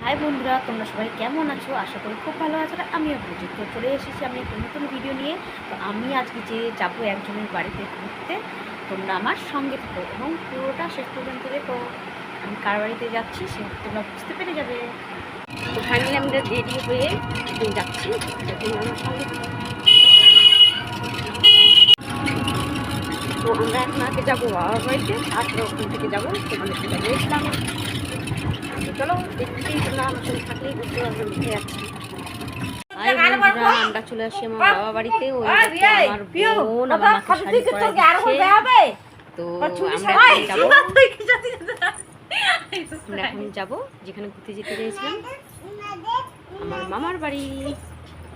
High বন্ধুরা, তোমরা সবাই কেমন আছো? আশা করি খুব ভালো আছো। আমিও প্রযুক্ত চলে এসেছি আমি একটা নতুন ভিডিও নিয়ে। তো আমি আজকে যে যাবো একজনের বাড়িতে ঘুরতে, তোমরা আমার সঙ্গে থাকো এবং পুরোটা শেষ পর্যন্ত দেখো। আমি কার বাড়িতে যাচ্ছি সে তোমরা বুঝতে পেরে যাবে। তো ফাইনালি আমরা রেডি হয়ে যাচ্ছি, তোমরা আমার সঙ্গে থাকো। তো আমরা এখন আগে যাবো বাবার বাড়িতে, তারপরে ওখান থেকে যাবো তোমাদের সেটা বলেছিলাম। চলো দেখতেই তোমরা আমার সঙ্গে থাকলেই বুঝতে পারবে উঠে যাচ্ছি। আমরা চলে আসি আমার বাবা বাড়িতে। ওই আমার বোন আমার মাকে শাড়ি পরাই দিচ্ছে। তো আমরা এখন যাবো যেখানে ঘুরতে যেতে চেয়েছিলাম, আমার মামার বাড়ি।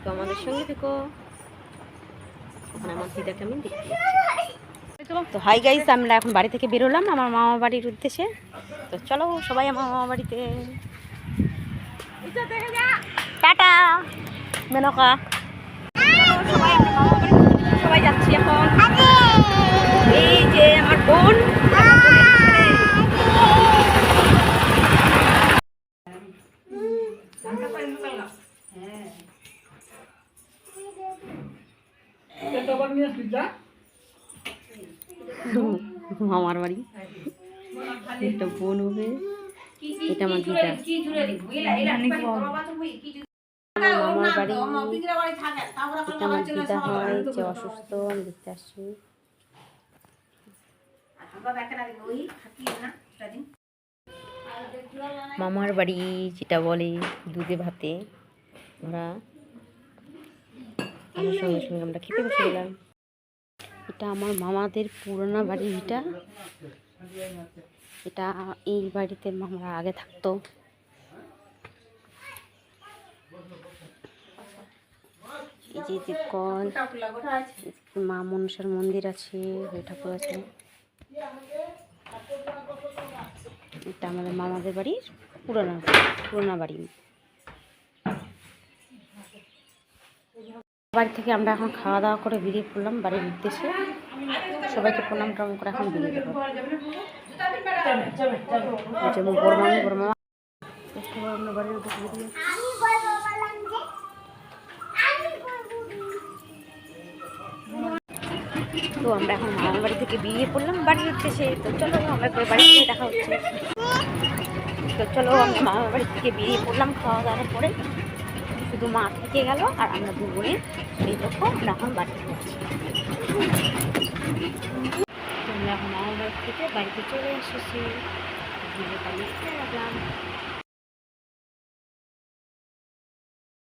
তো আমাদের সঙ্গে থেকো, ওখানে আমার দিদাকে আমি দেখতে যাচ্ছি। তো হাই গাইস, আমরা এখন বাড়ি থেকে বেরোলাম আমার মামা বাড়ির উদ্দেশ্যে। তো চলো সবাই আমার মামা বাড়িতে। টাটা মেনকা, সবাই আমার মামা বাড়ি, সবাই যাচ্ছি এখন। এই যে আমার বোন, মামার বাড়ি। একটা বোন হবে, এটা আমার দিদা। মামার বাড়ি, এটা আমার দিদা হয় যে অসুস্থ, আমি দেখতে আসছি। মামার বাড়ি যেটা বলে দুধে ভাতে ওরা, আমার সঙ্গে সঙ্গে আমরা খেতে বসে গেলাম। এটা আমার মামাদের পুরোনো বাড়ি। এটা এই বাড়িতে মামারা আগে থাকতো। এই যে কল, মা মনসার মন্দির আছে, ওই ঠাকুর আছে। এটা আমাদের মামাদের বাড়ির পুরোনো বাড়ি। বাড়ি থেকে আমরা এখন খাওয়া দাওয়া করে বেরিয়ে পড়লাম বাড়ির উদ্দেশ্যে। সবাইকে প্রণাম টনাম করে এখন বেরিয়ে দেবো। যেমন বড় মামা আমরা বাড়ির উদ্দেশ্যে বেরিয়ে। তো আমরা এখন মামার বাড়ি থেকে বেরিয়ে পড়লাম বাড়ির উদ্দেশ্যে। তো চলো আমরা বাড়ি থেকে দেখা হচ্ছে। তো চলো আমরা মামার বাড়ি থেকে বেরিয়ে পড়লাম খাওয়া দাওয়ার পরে। শুধু মা থেকে গেল আর আমরা দু বোনে এই দেখো আমরা এখন বাড়িতে যাচ্ছি। আমরা এখন মামার বাড়ি থেকে বাড়িতে চলে এসেছি, বাড়িতে লাগলাম।